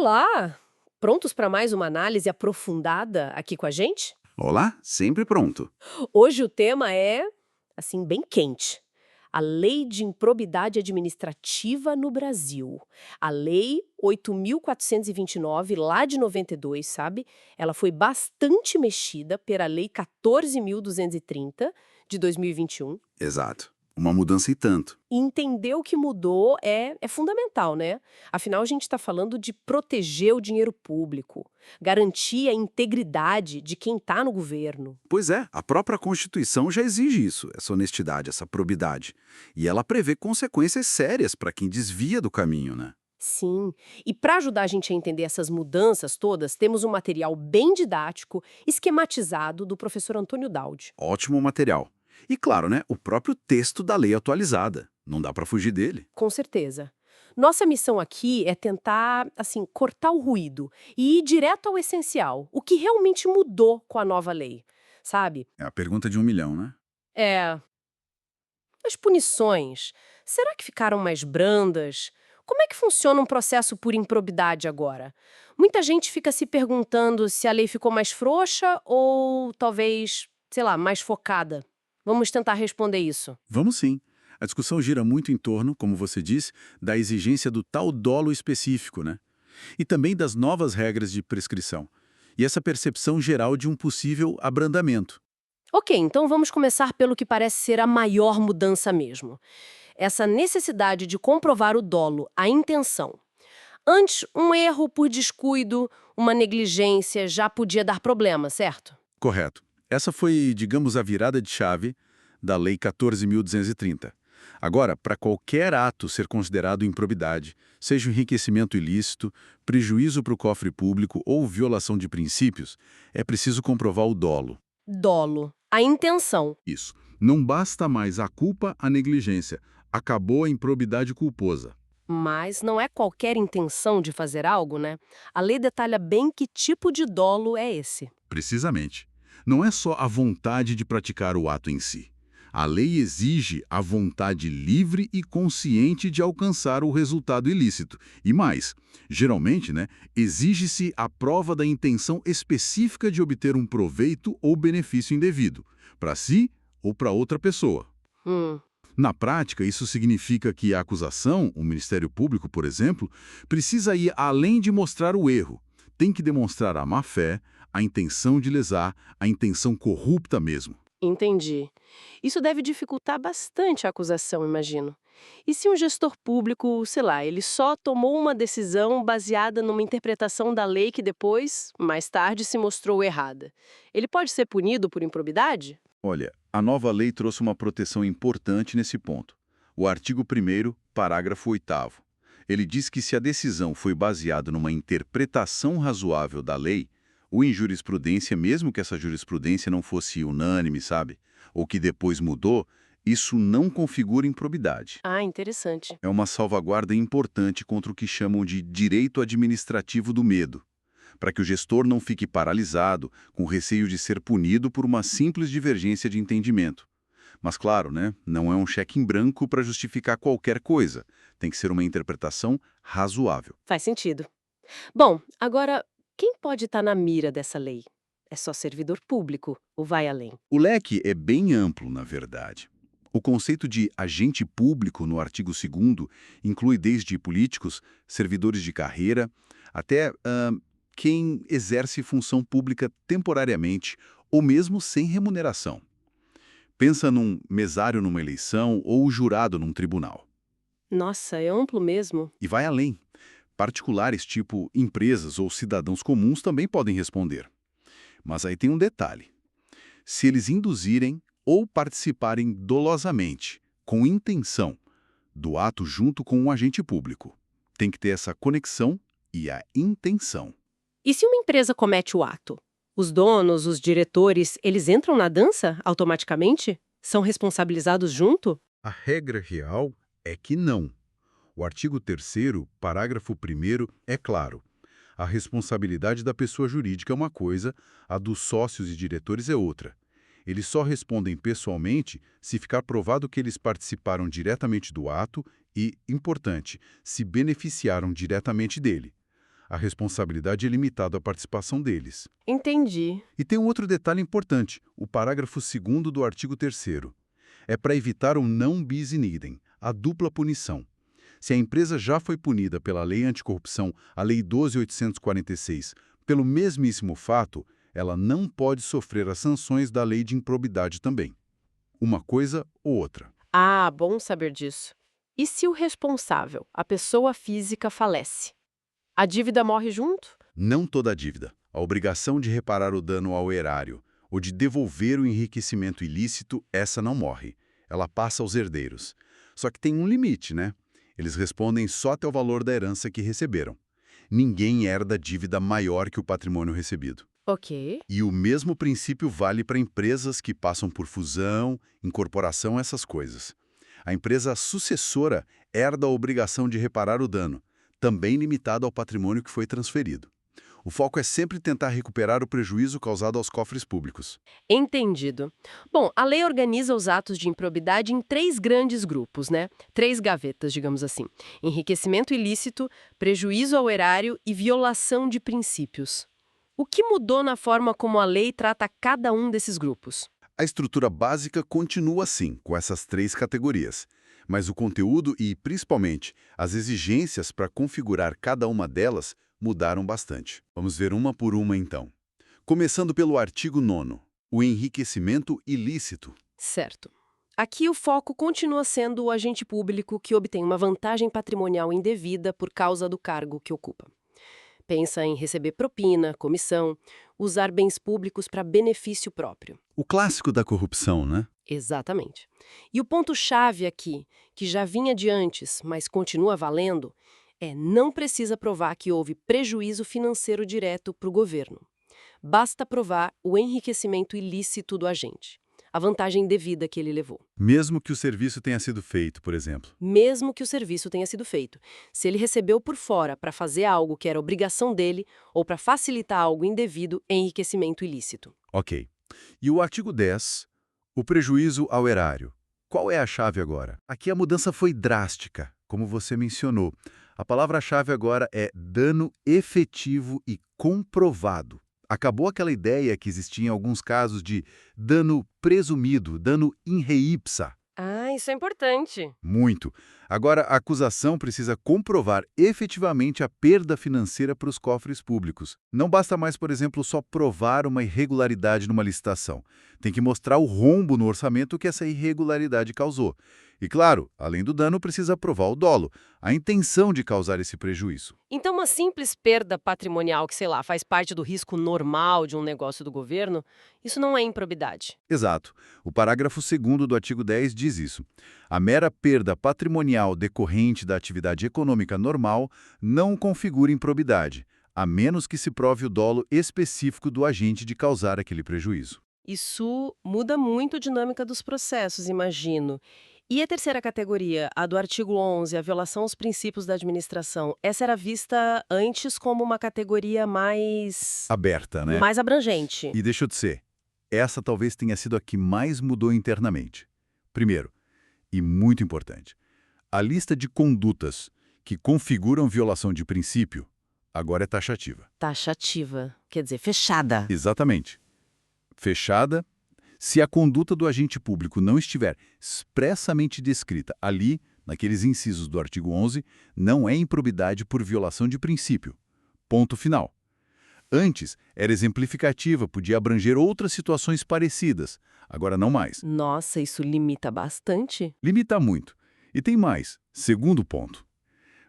Olá! Prontos para mais uma análise aprofundada aqui com a gente? Olá, sempre pronto. Hoje o tema é, assim, bem quente. A Lei de Improbidade Administrativa no Brasil. A Lei 8.429, lá de 92, sabe? Ela foi bastante mexida pela Lei 14.230, de 2021. Exato. Uma mudança e tanto. E entender o que mudou é fundamental, né? Afinal, a gente está falando de proteger o dinheiro público, garantir a integridade de quem está no governo. Pois é, a própria Constituição já exige isso, essa honestidade, essa probidade. E ela prevê consequências sérias para quem desvia do caminho, né? Sim, e para ajudar a gente a entender essas mudanças todas, temos um material bem didático, esquematizado do professor Antônio Daudi. Ótimo material. E claro, né, o próprio texto da lei atualizada. Não dá para fugir dele. Com certeza. Nossa missão aqui é tentar, assim, cortar o ruído e ir direto ao essencial, o que realmente mudou com a nova lei, sabe? É a pergunta de 1 milhão, né? É, as punições, será que ficaram mais brandas? Como é que funciona um processo por improbidade agora? Muita gente fica se perguntando se a lei ficou mais frouxa ou talvez, sei lá, mais focada. Vamos tentar responder isso. Vamos sim. A discussão gira muito em torno, como você disse, da exigência do tal dolo específico, né? E também das novas regras de prescrição. E essa percepção geral de um possível abrandamento. Ok, então vamos começar pelo que parece ser a maior mudança mesmo. Essa necessidade de comprovar o dolo, a intenção. Antes, um erro por descuido, uma negligência já podia dar problema, certo? Correto. Essa foi, digamos, a virada de chave da Lei 14.230. Agora, para qualquer ato ser considerado improbidade, seja um enriquecimento ilícito, prejuízo para o cofre público ou violação de princípios, é preciso comprovar o dolo. Dolo, a intenção. Isso. Não basta mais a culpa, a negligência. Acabou a improbidade culposa. Mas não é qualquer intenção de fazer algo, né? A lei detalha bem que tipo de dolo é esse. Precisamente. Não é só a vontade de praticar o ato em si. A lei exige a vontade livre e consciente de alcançar o resultado ilícito. E mais, geralmente, né, exige-se a prova da intenção específica de obter um proveito ou benefício indevido, para si ou para outra pessoa. Hum, Na prática, isso significa que a acusação, o Ministério Público, por exemplo, precisa ir além de mostrar o erro. Tem que demonstrar a má-fé, a intenção de lesar, a intenção corrupta mesmo. entendi. Isso deve dificultar bastante a acusação, imagino. E se um gestor público, sei lá, ele só tomou uma decisão baseada numa interpretação da lei que depois, mais tarde, se mostrou errada? Ele pode ser punido por improbidade? Olha, a nova lei trouxe uma proteção importante nesse ponto. O artigo 1º, parágrafo 8º. Ele diz que se a decisão foi baseada numa interpretação razoável da lei, ou em jurisprudência, mesmo que essa jurisprudência não fosse unânime, sabe? Ou que depois mudou, isso não configura improbidade. Ah, interessante. É uma salvaguarda importante contra o que chamam de direito administrativo do medo, para que o gestor não fique paralisado, com receio de ser punido por uma simples divergência de entendimento. Mas claro, né, não é um cheque em branco para justificar qualquer coisa. Tem que ser uma interpretação razoável. Faz sentido. Bom, agora, quem pode estar na mira dessa lei? É só servidor público ou vai além? O leque é bem amplo, na verdade. O conceito de agente público no artigo 2º inclui desde políticos, servidores de carreira, até quem exerce função pública temporariamente ou mesmo sem remuneração. Pensa num mesário numa eleição ou jurado num tribunal. Nossa, é amplo mesmo. E vai além. Particulares, tipo empresas ou cidadãos comuns, também podem responder. Mas aí tem um detalhe. Se eles induzirem ou participarem dolosamente, com intenção, do ato junto com um agente público, tem que ter essa conexão e a intenção. E se uma empresa comete o ato? Os donos, os diretores, eles entram na dança automaticamente? São responsabilizados junto? A regra real é que não. O artigo 3º, parágrafo 1º, é claro. A responsabilidade da pessoa jurídica é uma coisa, a dos sócios e diretores é outra. Eles só respondem pessoalmente se ficar provado que eles participaram diretamente do ato e, importante, se beneficiaram diretamente dele. A responsabilidade é limitada à participação deles. Entendi. E tem um outro detalhe importante, o parágrafo 2º do artigo 3º. É para evitar o não bis in idem, a dupla punição. Se a empresa já foi punida pela Lei Anticorrupção, a Lei 12.846, pelo mesmíssimo fato, ela não pode sofrer as sanções da Lei de Improbidade também. Uma coisa ou outra. Ah, bom saber disso. E se o responsável, a pessoa física, falece? A dívida morre junto? Não toda a dívida. A obrigação de reparar o dano ao erário ou de devolver o enriquecimento ilícito, essa não morre. Ela passa aos herdeiros. Só que tem um limite, né? Eles respondem só até o valor da herança que receberam. Ninguém herda dívida maior que o patrimônio recebido. Ok. E o mesmo princípio vale para empresas que passam por fusão, incorporação, essas coisas. A empresa sucessora herda a obrigação de reparar o dano, também limitado ao patrimônio que foi transferido. O foco é sempre tentar recuperar o prejuízo causado aos cofres públicos. Entendido. Bom, a lei organiza os atos de improbidade em 3 grandes grupos, né? 3 gavetas, digamos assim. Enriquecimento ilícito, prejuízo ao erário e violação de princípios. O que mudou na forma como a lei trata cada um desses grupos? A estrutura básica continua assim, com essas 3 categorias. Mas o conteúdo e, principalmente, as exigências para configurar cada uma delas mudaram bastante. Vamos ver uma por uma, então. Começando pelo artigo 9º, o enriquecimento ilícito. Certo. Aqui o foco continua sendo o agente público que obtém uma vantagem patrimonial indevida por causa do cargo que ocupa. Pensa em receber propina, comissão, usar bens públicos para benefício próprio. O clássico da corrupção, né? Exatamente. E o ponto-chave aqui, que já vinha de antes, mas continua valendo, é não precisa provar que houve prejuízo financeiro direto para o governo. Basta provar o enriquecimento ilícito do agente, a vantagem devida que ele levou. Mesmo que o serviço tenha sido feito, por exemplo. Mesmo que o serviço tenha sido feito. Se ele recebeu por fora para fazer algo que era obrigação dele ou para facilitar algo indevido, é enriquecimento ilícito. Ok. E o artigo 10, o prejuízo ao erário. Qual é a chave agora? Aqui a mudança foi drástica, como você mencionou. A palavra-chave agora é dano efetivo e comprovado. Acabou aquela ideia que existia em alguns casos de dano presumido, dano in re ipsa. Ah, isso é importante. Muito. Agora, a acusação precisa comprovar efetivamente a perda financeira para os cofres públicos. Não basta mais, por exemplo, só provar uma irregularidade numa licitação. Tem que mostrar o rombo no orçamento que essa irregularidade causou. E, claro, além do dano, precisa provar o dolo, a intenção de causar esse prejuízo. Então, uma simples perda patrimonial que, sei lá, faz parte do risco normal de um negócio do governo, isso não é improbidade. Exato. O parágrafo 2º do artigo 10 diz isso. A mera perda patrimonial decorrente da atividade econômica normal não configura improbidade, a menos que se prove o dolo específico do agente de causar aquele prejuízo. Isso muda muito a dinâmica dos processos, imagino. E a terceira categoria, a do artigo 11, a violação aos princípios da administração, essa era vista antes como uma categoria Aberta, né? mais abrangente. E deixa eu dizer, essa talvez tenha sido a que mais mudou internamente. Primeiro, e muito importante, a lista de condutas que configuram violação de princípio agora é taxativa. Taxativa, quer dizer, fechada. Exatamente. Fechada, se a conduta do agente público não estiver expressamente descrita ali, naqueles incisos do artigo 11, não é improbidade por violação de princípio. Ponto final. Antes, era exemplificativa, podia abranger outras situações parecidas. Agora não mais. Nossa, isso limita bastante. Limita muito. E tem mais. Segundo ponto.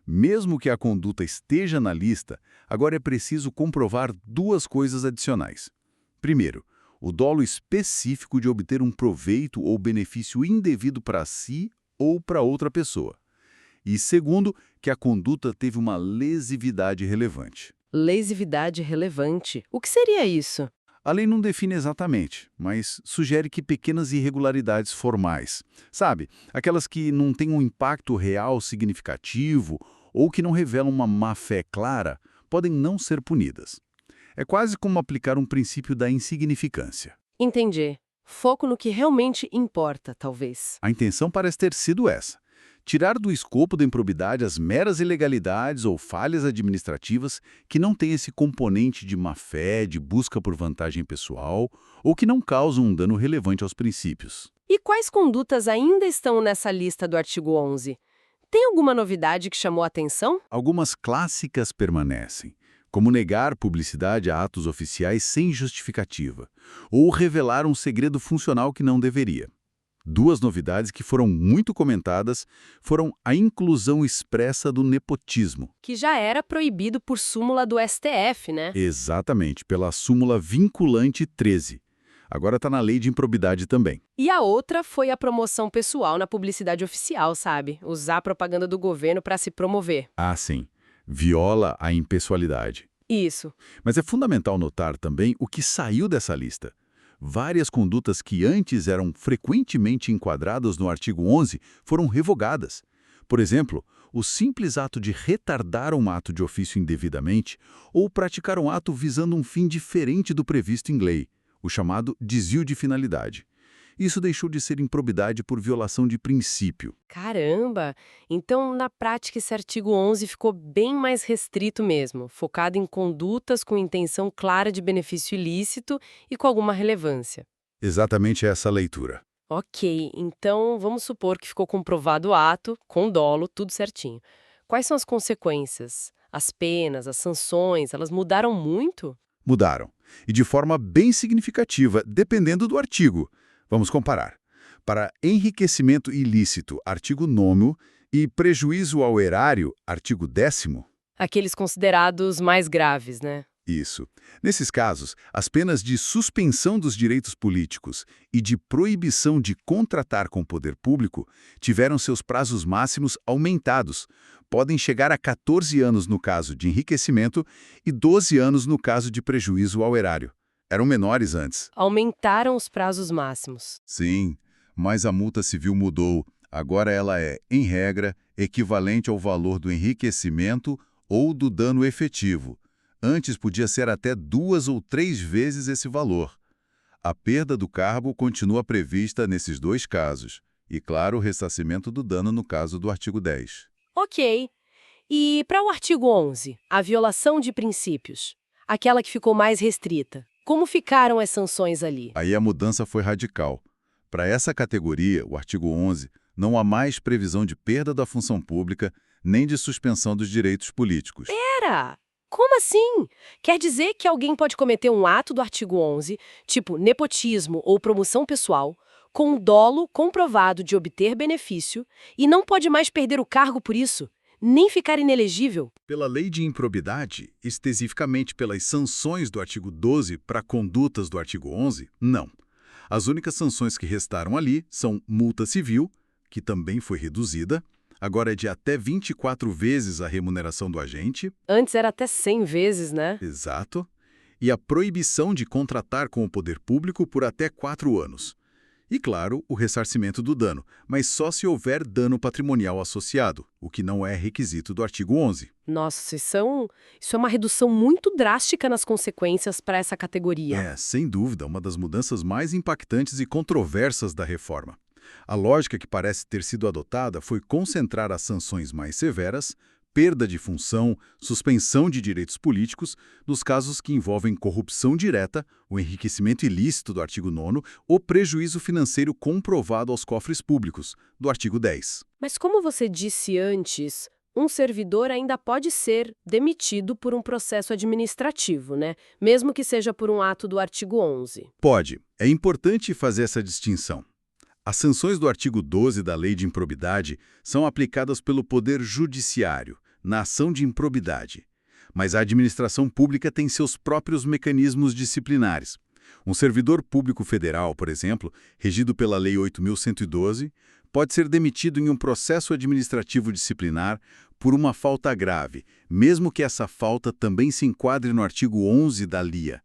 Mesmo que a conduta esteja na lista, agora é preciso comprovar 2 coisas adicionais. Primeiro, o dolo específico de obter um proveito ou benefício indevido para si ou para outra pessoa. E segundo, que a conduta teve uma lesividade relevante. Lesividade relevante. O que seria isso? A lei não define exatamente, mas sugere que pequenas irregularidades formais, sabe, aquelas que não têm um impacto real significativo ou que não revelam uma má-fé clara, podem não ser punidas. É quase como aplicar um princípio da insignificância. Entendi. Foco no que realmente importa, talvez. A intenção parece ter sido essa. Tirar do escopo da improbidade as meras ilegalidades ou falhas administrativas que não têm esse componente de má-fé, de busca por vantagem pessoal, ou que não causam um dano relevante aos princípios. E quais condutas ainda estão nessa lista do artigo 11? Tem alguma novidade que chamou a atenção? Algumas clássicas permanecem, como negar publicidade a atos oficiais sem justificativa, ou revelar um segredo funcional que não deveria. Duas novidades que foram muito comentadas foram a inclusão expressa do nepotismo. Que já era proibido por súmula do STF, né? Exatamente, pela súmula vinculante 13. Agora está na lei de improbidade também. E a outra foi a promoção pessoal na publicidade oficial, sabe? Usar a propaganda do governo para se promover. Ah, sim. Viola a impessoalidade. Isso. Mas é fundamental notar também o que saiu dessa lista. Várias condutas que antes eram frequentemente enquadradas no artigo 11 foram revogadas. Por exemplo, o simples ato de retardar um ato de ofício indevidamente ou praticar um ato visando um fim diferente do previsto em lei, o chamado desvio de finalidade. Isso deixou de ser improbidade por violação de princípio. Caramba! Então, na prática, esse artigo 11 ficou bem mais restrito mesmo, focado em condutas com intenção clara de benefício ilícito e com alguma relevância. Exatamente essa leitura. Ok, então vamos supor que ficou comprovado o ato, com dolo, tudo certinho. Quais são as consequências? As penas, as sanções, elas mudaram muito? Mudaram. E de forma bem significativa, dependendo do artigo. Vamos comparar. Para enriquecimento ilícito, artigo 9º, e prejuízo ao erário, artigo 10º. Aqueles considerados mais graves, né? Isso. Nesses casos, as penas de suspensão dos direitos políticos e de proibição de contratar com o poder público tiveram seus prazos máximos aumentados. Podem chegar a 14 anos no caso de enriquecimento e 12 anos no caso de prejuízo ao erário. Eram menores antes. Aumentaram os prazos máximos. Sim, mas a multa civil mudou. Agora ela é, em regra, equivalente ao valor do enriquecimento ou do dano efetivo. Antes podia ser até 2 ou 3 vezes esse valor. A perda do cargo continua prevista nesses dois casos. E, claro, o ressarcimento do dano no caso do artigo 10. Ok. E para o artigo 11, a violação de princípios, aquela que ficou mais restrita. Como ficaram as sanções ali? Aí a mudança foi radical. Para essa categoria, o artigo 11, não há mais previsão de perda da função pública nem de suspensão dos direitos políticos. Pera! Como assim? Quer dizer que alguém pode cometer um ato do artigo 11, tipo nepotismo ou promoção pessoal, com dolo comprovado de obter benefício, e não pode mais perder o cargo por isso, nem ficar inelegível? Pela lei de improbidade, especificamente pelas sanções do artigo 12 para condutas do artigo 11, não. As únicas sanções que restaram ali são multa civil, que também foi reduzida, agora é de até 24 vezes a remuneração do agente. Antes era até 100 vezes, né? Exato. E a proibição de contratar com o poder público por até 4 anos. E, claro, o ressarcimento do dano, mas só se houver dano patrimonial associado, o que não é requisito do artigo 11. Nossa, isso é uma redução muito drástica nas consequências para essa categoria. É, sem dúvida, uma das mudanças mais impactantes e controversas da reforma. A lógica que parece ter sido adotada foi concentrar as sanções mais severas, perda de função, suspensão de direitos políticos, nos casos que envolvem corrupção direta, o enriquecimento ilícito do artigo 9º ou prejuízo financeiro comprovado aos cofres públicos, do artigo 10. Mas como você disse antes, um servidor ainda pode ser demitido por um processo administrativo, né? Mesmo que seja por um ato do artigo 11. Pode. É importante fazer essa distinção. As sanções do artigo 12 da Lei de Improbidade são aplicadas pelo Poder Judiciário, na ação de improbidade. Mas a administração pública tem seus próprios mecanismos disciplinares. Um servidor público federal, por exemplo, regido pela Lei 8.112, pode ser demitido em um processo administrativo disciplinar por uma falta grave, mesmo que essa falta também se enquadre no artigo 11 da LIA.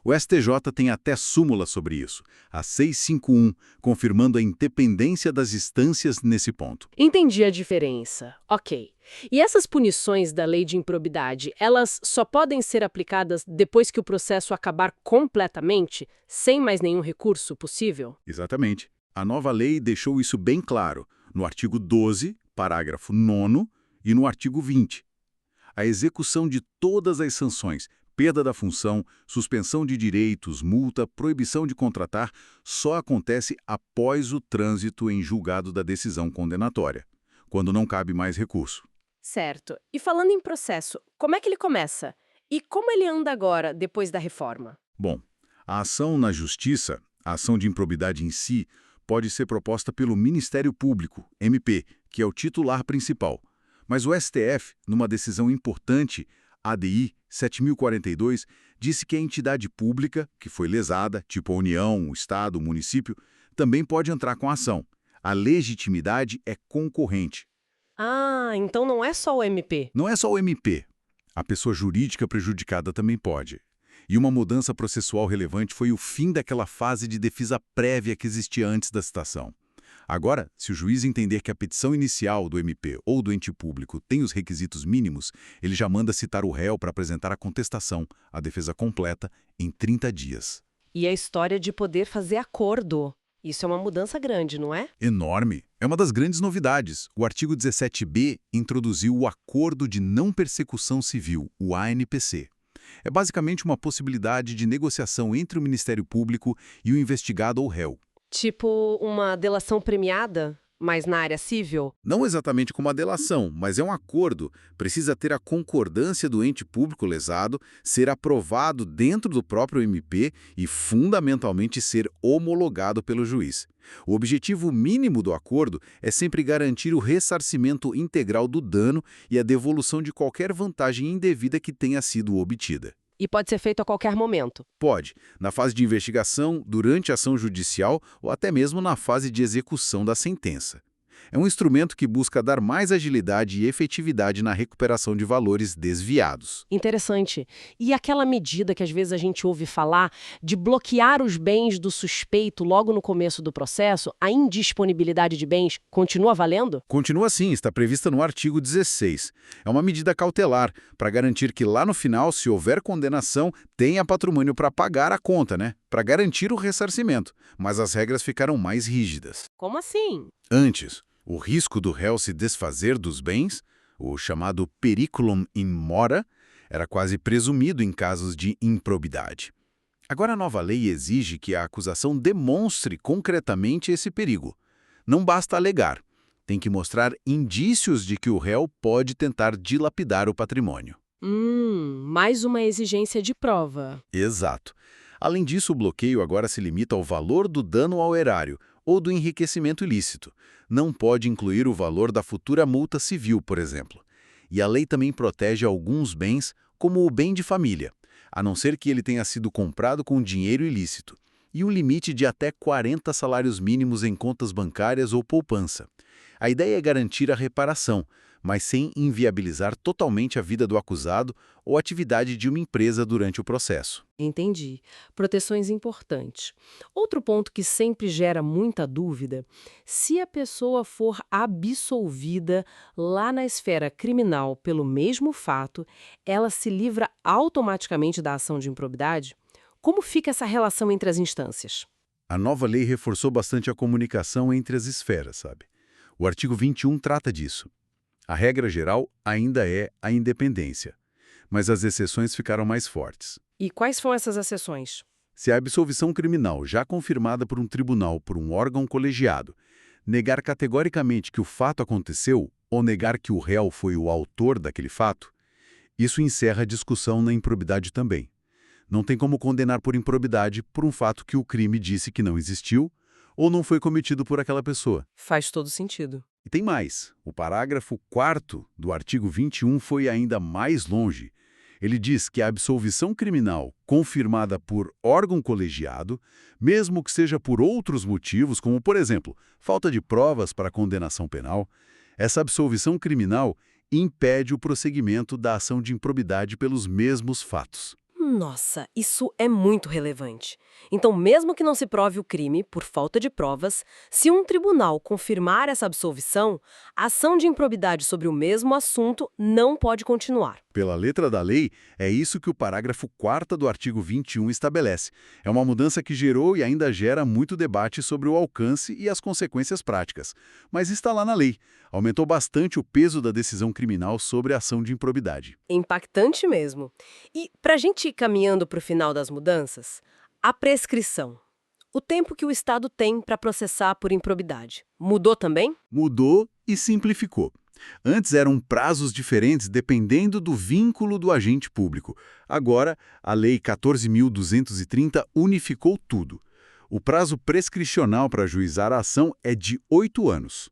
O STJ tem até súmula sobre isso, a 651, confirmando a independência das instâncias nesse ponto. Entendi a diferença. Ok. E essas punições da lei de improbidade, elas só podem ser aplicadas depois que o processo acabar completamente, sem mais nenhum recurso possível? Exatamente. A nova lei deixou isso bem claro, no artigo 12, parágrafo 9º e no artigo 20. A execução de todas as sanções, perda da função, suspensão de direitos, multa, proibição de contratar, só acontece após o trânsito em julgado da decisão condenatória, quando não cabe mais recurso. Certo. E falando em processo, como é que ele começa? E como ele anda agora, depois da reforma? Bom, a ação na justiça, a ação de improbidade em si, pode ser proposta pelo Ministério Público, MP, que é o titular principal. Mas o STF, numa decisão importante, ADI 7042, disse que a entidade pública, que foi lesada, tipo a União, o Estado, o município, também pode entrar com a ação. A legitimidade é concorrente. Ah, então não é só o MP. Não é só o MP. A pessoa jurídica prejudicada também pode. E uma mudança processual relevante foi o fim daquela fase de defesa prévia que existia antes da citação. Agora, se o juiz entender que a petição inicial do MP ou do ente público tem os requisitos mínimos, ele já manda citar o réu para apresentar a contestação, a defesa completa, em 30 dias. E a história de poder fazer acordo. Isso é uma mudança grande, não é? Enorme. É uma das grandes novidades. O artigo 17b introduziu o Acordo de Não Persecução Civil, o ANPC. É basicamente uma possibilidade de negociação entre o Ministério Público e o investigado ou réu. Tipo uma delação premiada, mas na área civil? Não exatamente como a delação, mas é um acordo. Precisa ter a concordância do ente público lesado, ser aprovado dentro do próprio MP e, fundamentalmente, ser homologado pelo juiz. O objetivo mínimo do acordo é sempre garantir o ressarcimento integral do dano e a devolução de qualquer vantagem indevida que tenha sido obtida. E pode ser feito a qualquer momento. Pode, na fase de investigação, durante a ação judicial ou até mesmo na fase de execução da sentença. É um instrumento que busca dar mais agilidade e efetividade na recuperação de valores desviados. Interessante. E aquela medida que às vezes a gente ouve falar de bloquear os bens do suspeito logo no começo do processo, a indisponibilidade de bens, continua valendo? Continua assim, está prevista no artigo 16. É uma medida cautelar, para garantir que lá no final, se houver condenação, tenha patrimônio para pagar a conta, né? Para garantir o ressarcimento. Mas as regras ficaram mais rígidas. Como assim? Antes, o risco do réu se desfazer dos bens, o chamado periculum in mora, era quase presumido em casos de improbidade. Agora a nova lei exige que a acusação demonstre concretamente esse perigo. Não basta alegar, tem que mostrar indícios de que o réu pode tentar dilapidar o patrimônio. Mais uma exigência de prova. Exato. Além disso, o bloqueio agora se limita ao valor do dano ao erário ou do enriquecimento ilícito. Não pode incluir o valor da futura multa civil, por exemplo. E a lei também protege alguns bens, como o bem de família, a não ser que ele tenha sido comprado com dinheiro ilícito, e um limite de até 40 salários mínimos em contas bancárias ou poupança. A ideia é garantir a reparação, mas sem inviabilizar totalmente a vida do acusado ou a atividade de uma empresa durante o processo. Entendi. Proteções importantes. Outro ponto que sempre gera muita dúvida, se a pessoa for absolvida lá na esfera criminal pelo mesmo fato, ela se livra automaticamente da ação de improbidade? Como fica essa relação entre as instâncias? A nova lei reforçou bastante a comunicação entre as esferas, sabe? O artigo 21 trata disso. A regra geral ainda é a independência, mas as exceções ficaram mais fortes. E quais são essas exceções? Se a absolvição criminal, já confirmada por um tribunal por um órgão colegiado, negar categoricamente que o fato aconteceu ou negar que o réu foi o autor daquele fato, isso encerra a discussão na improbidade também. Não tem como condenar por improbidade por um fato que o crime disse que não existiu ou não foi cometido por aquela pessoa. Faz todo sentido. E tem mais. O parágrafo 4º do artigo 21 foi ainda mais longe. Ele diz que a absolvição criminal confirmada por órgão colegiado, mesmo que seja por outros motivos, como, por exemplo, falta de provas para condenação penal, essa absolvição criminal impede o prosseguimento da ação de improbidade pelos mesmos fatos. Nossa, isso é muito relevante. Então, mesmo que não se prove o crime por falta de provas, se um tribunal confirmar essa absolvição, a ação de improbidade sobre o mesmo assunto não pode continuar. Pela letra da lei, é isso que o parágrafo 4º do artigo 21 estabelece. É uma mudança que gerou e ainda gera muito debate sobre o alcance e as consequências práticas. Mas está lá na lei. Aumentou bastante o peso da decisão criminal sobre a ação de improbidade. Impactante mesmo. E, para a gente ir caminhando para o final das mudanças, a prescrição. O tempo que o Estado tem para processar por improbidade. Mudou também? Mudou e simplificou. Antes eram prazos diferentes dependendo do vínculo do agente público. Agora, a Lei 14.230 unificou tudo. O prazo prescricional para ajuizar a ação é de 8 anos.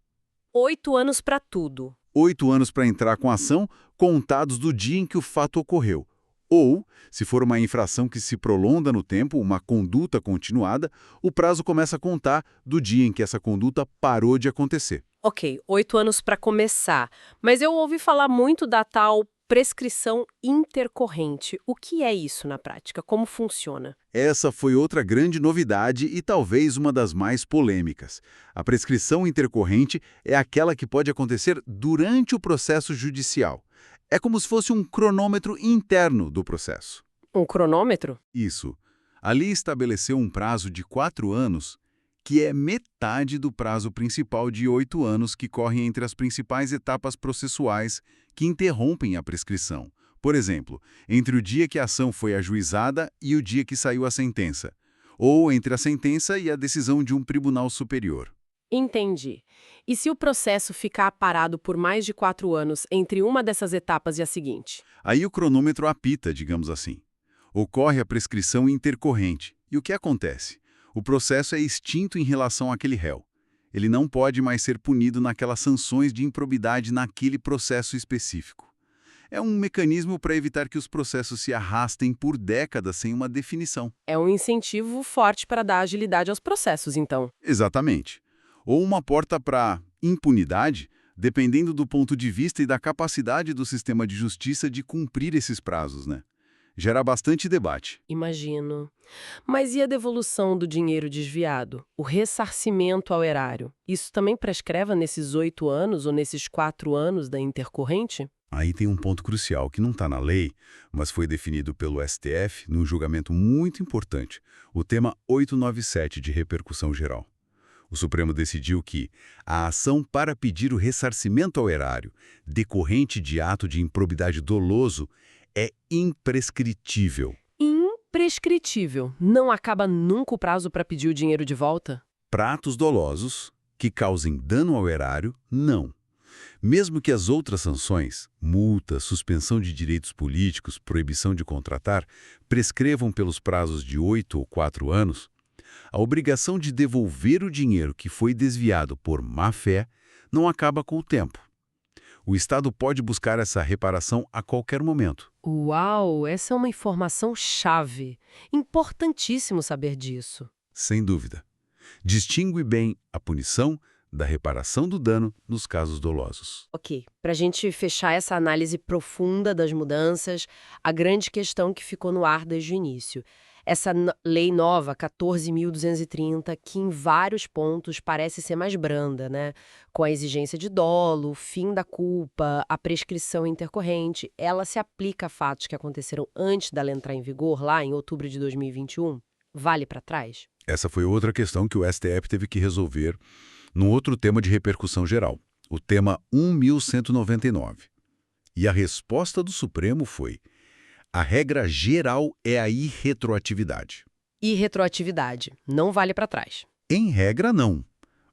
8 anos para tudo. 8 anos para entrar com a ação, contados do dia em que o fato ocorreu. Ou, se for uma infração que se prolonga no tempo, uma conduta continuada, o prazo começa a contar do dia em que essa conduta parou de acontecer. Ok, 8 anos para começar. Mas eu ouvi falar muito da tal prescrição intercorrente. O que é isso na prática? Como funciona? Essa foi outra grande novidade e talvez uma das mais polêmicas. A prescrição intercorrente é aquela que pode acontecer durante o processo judicial. É como se fosse um cronômetro interno do processo. Um cronômetro? Isso. A lei estabeleceu um prazo de 4 anos, que é metade do prazo principal de 8 anos que corre entre as principais etapas processuais que interrompem a prescrição. Por exemplo, entre o dia que a ação foi ajuizada e o dia que saiu a sentença, ou entre a sentença e a decisão de um tribunal superior. Entendi. E se o processo ficar parado por mais de 4 anos entre uma dessas etapas e a seguinte? Aí o cronômetro apita, digamos assim. Ocorre a prescrição intercorrente. E o que acontece? O processo é extinto em relação àquele réu. Ele não pode mais ser punido naquelas sanções de improbidade naquele processo específico. É um mecanismo para evitar que os processos se arrastem por décadas sem uma definição. É um incentivo forte para dar agilidade aos processos, então. Exatamente. Ou uma porta para impunidade, dependendo do ponto de vista e da capacidade do sistema de justiça de cumprir esses prazos, né? Gera bastante debate. Imagino. Mas e a devolução do dinheiro desviado? O ressarcimento ao erário? Isso também prescreve nesses 8 anos ou nesses 4 anos da intercorrente? Aí tem um ponto crucial que não está na lei, mas foi definido pelo STF num julgamento muito importante, o tema 897 de repercussão geral. O Supremo decidiu que a ação para pedir o ressarcimento ao erário, decorrente de ato de improbidade doloso, é imprescritível. Imprescritível. Não acaba nunca o prazo para pedir o dinheiro de volta? Para atos dolosos que causem dano ao erário, não. Mesmo que as outras sanções, multa, suspensão de direitos políticos, proibição de contratar, prescrevam pelos prazos de 8 ou 4 anos, a obrigação de devolver o dinheiro que foi desviado por má-fé não acaba com o tempo. O Estado pode buscar essa reparação a qualquer momento. Uau, essa é uma informação chave. Importantíssimo saber disso. Sem dúvida. Distingue bem a punição da reparação do dano nos casos dolosos. Ok, para a gente fechar essa análise profunda das mudanças, a grande questão que ficou no ar desde o início. Essa lei nova, 14.230, que em vários pontos parece ser mais branda, né? Com a exigência de dolo, o fim da culpa, a prescrição intercorrente, ela se aplica a fatos que aconteceram antes dela entrar em vigor, lá em outubro de 2021? Vale para trás? Essa foi outra questão que o STF teve que resolver num outro tema de repercussão geral, o tema 1199. E a resposta do Supremo foi: a regra geral é a irretroatividade. Irretroatividade, não vale para trás. Em regra, não.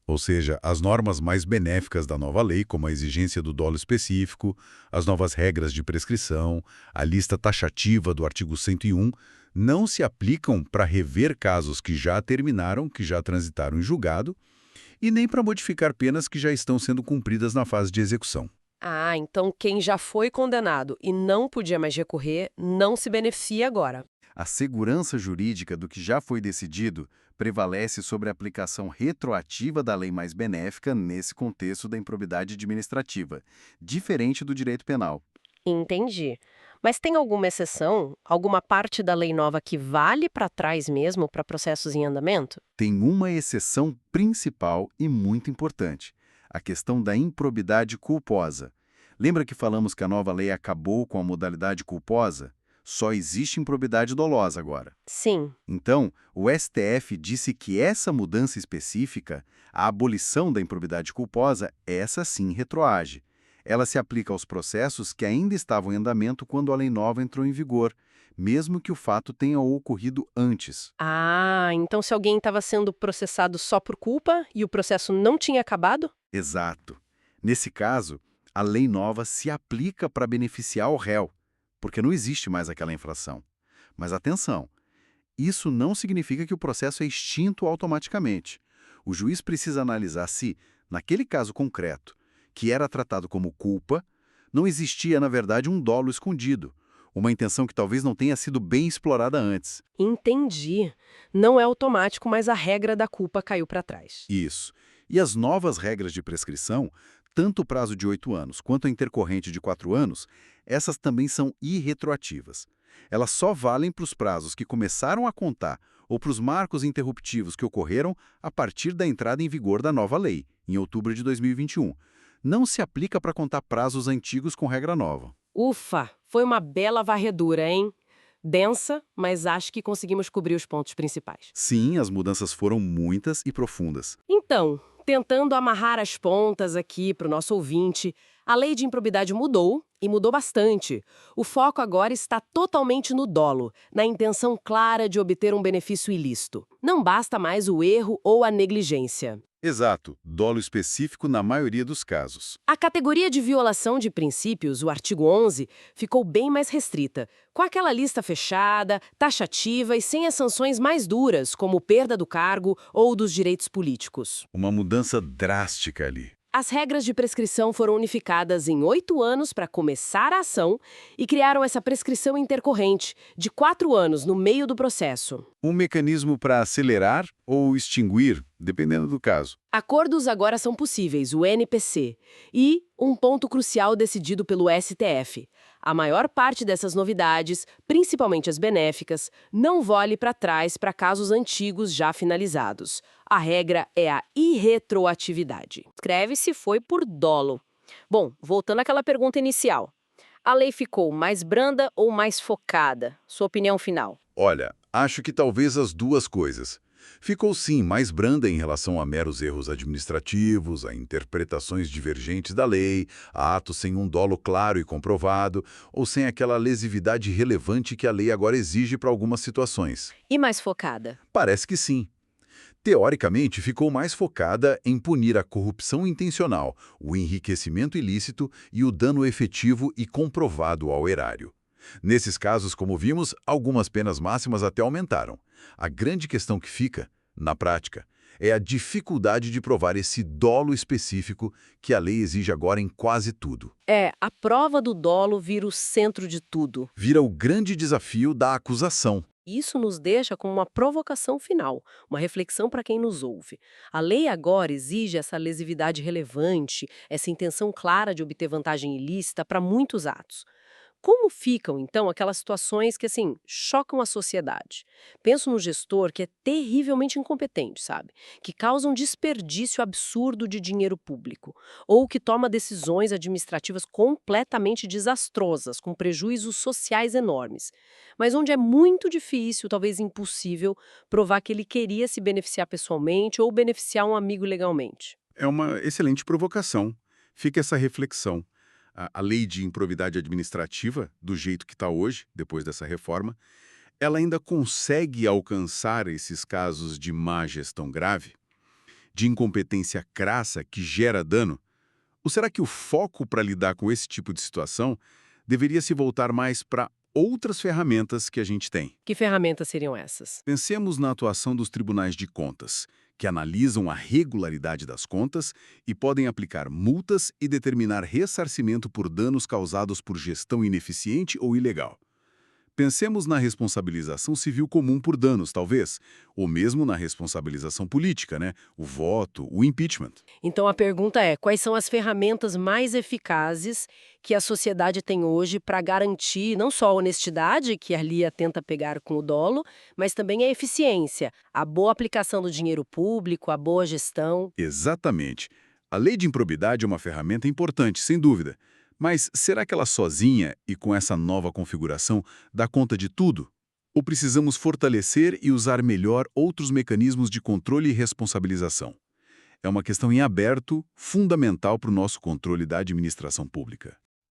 Ou seja, as normas mais benéficas da nova lei, como a exigência do dolo específico, as novas regras de prescrição, a lista taxativa do artigo 101, não se aplicam para rever casos que já terminaram, que já transitaram em julgado, e nem para modificar penas que já estão sendo cumpridas na fase de execução. Ah, então quem já foi condenado e não podia mais recorrer, não se beneficia agora. A segurança jurídica do que já foi decidido prevalece sobre a aplicação retroativa da lei mais benéfica nesse contexto da improbidade administrativa, diferente do direito penal. Entendi. Mas tem alguma exceção? Alguma parte da lei nova que vale para trás mesmo para processos em andamento? Tem uma exceção principal e muito importante: a questão da improbidade culposa. Lembra que falamos que a nova lei acabou com a modalidade culposa? Só existe improbidade dolosa agora. Sim. Então, o STF disse que essa mudança específica, a abolição da improbidade culposa, essa sim retroage. Ela se aplica aos processos que ainda estavam em andamento quando a lei nova entrou em vigor, mesmo que o fato tenha ocorrido antes. Ah, então se alguém estava sendo processado só por culpa e o processo não tinha acabado? Exato. Nesse caso, a lei nova se aplica para beneficiar o réu, porque não existe mais aquela infração. Mas atenção, isso não significa que o processo é extinto automaticamente. O juiz precisa analisar se, naquele caso concreto, que era tratado como culpa, não existia, na verdade, um dolo escondido, uma intenção que talvez não tenha sido bem explorada antes. Entendi. Não é automático, mas a regra da culpa caiu para trás. Isso. E as novas regras de prescrição, tanto o prazo de 8 anos quanto a intercorrente de 4 anos, essas também são irretroativas. Elas só valem para os prazos que começaram a contar ou para os marcos interruptivos que ocorreram a partir da entrada em vigor da nova lei, em outubro de 2021. Não se aplica para contar prazos antigos com regra nova. Ufa, foi uma bela varredura, hein? Densa, mas acho que conseguimos cobrir os pontos principais. Sim, as mudanças foram muitas e profundas. Então, tentando amarrar as pontas aqui para o nosso ouvinte, a lei de improbidade mudou, e mudou bastante. O foco agora está totalmente no dolo, na intenção clara de obter um benefício ilícito. Não basta mais o erro ou a negligência. Exato, dolo específico na maioria dos casos. A categoria de violação de princípios, o artigo 11, ficou bem mais restrita, com aquela lista fechada, taxativa e sem as sanções mais duras, como perda do cargo ou dos direitos políticos. Uma mudança drástica ali. As regras de prescrição foram unificadas em 8 anos para começar a ação e criaram essa prescrição intercorrente, de 4 anos no meio do processo. Um mecanismo para acelerar ou extinguir, dependendo do caso. Acordos agora são possíveis, o NPC, e um ponto crucial decidido pelo STF. A maior parte dessas novidades, principalmente as benéficas, não vale para trás para casos antigos já finalizados. A regra é a irretroatividade. Escreve se foi por dolo. Bom, voltando àquela pergunta inicial. A lei ficou mais branda ou mais focada? Sua opinião final. Olha, acho que talvez as duas coisas. Ficou sim mais branda em relação a meros erros administrativos, a interpretações divergentes da lei, a atos sem um dolo claro e comprovado, ou sem aquela lesividade relevante que a lei agora exige para algumas situações. E mais focada? Parece que sim. Teoricamente, ficou mais focada em punir a corrupção intencional, o enriquecimento ilícito e o dano efetivo e comprovado ao erário. Nesses casos, como vimos, algumas penas máximas até aumentaram. A grande questão que fica, na prática, é a dificuldade de provar esse dolo específico que a lei exige agora em quase tudo. A prova do dolo vira o centro de tudo. Vira o grande desafio da acusação. Isso nos deixa com uma provocação final, uma reflexão para quem nos ouve. A lei agora exige essa lesividade relevante, essa intenção clara de obter vantagem ilícita para muitos atos. Como ficam, então, aquelas situações que, assim, chocam a sociedade? Penso no gestor que é terrivelmente incompetente, sabe? Que causa um desperdício absurdo de dinheiro público. Ou que toma decisões administrativas completamente desastrosas, com prejuízos sociais enormes. Mas onde é muito difícil, talvez impossível, provar que ele queria se beneficiar pessoalmente ou beneficiar um amigo legalmente. É uma excelente provocação. Fica essa reflexão. A lei de improbidade administrativa, do jeito que está hoje, depois dessa reforma, ela ainda consegue alcançar esses casos de má gestão grave, de incompetência crassa que gera dano? Ou será que o foco para lidar com esse tipo de situação deveria se voltar mais para outras ferramentas que a gente tem? Que ferramentas seriam essas? Pensemos na atuação dos tribunais de contas, que analisam a regularidade das contas e podem aplicar multas e determinar ressarcimento por danos causados por gestão ineficiente ou ilegal. Pensemos na responsabilização civil comum por danos, talvez, ou mesmo na responsabilização política, né? O voto, o impeachment. Então a pergunta é: quais são as ferramentas mais eficazes que a sociedade tem hoje para garantir não só a honestidade, que a Lia tenta pegar com o dolo, mas também a eficiência, a boa aplicação do dinheiro público, a boa gestão? Exatamente. A lei de improbidade é uma ferramenta importante, sem dúvida. Mas será que ela sozinha e com essa nova configuração dá conta de tudo? Ou precisamos fortalecer e usar melhor outros mecanismos de controle e responsabilização? É uma questão em aberto, fundamental para o nosso controle da administração pública.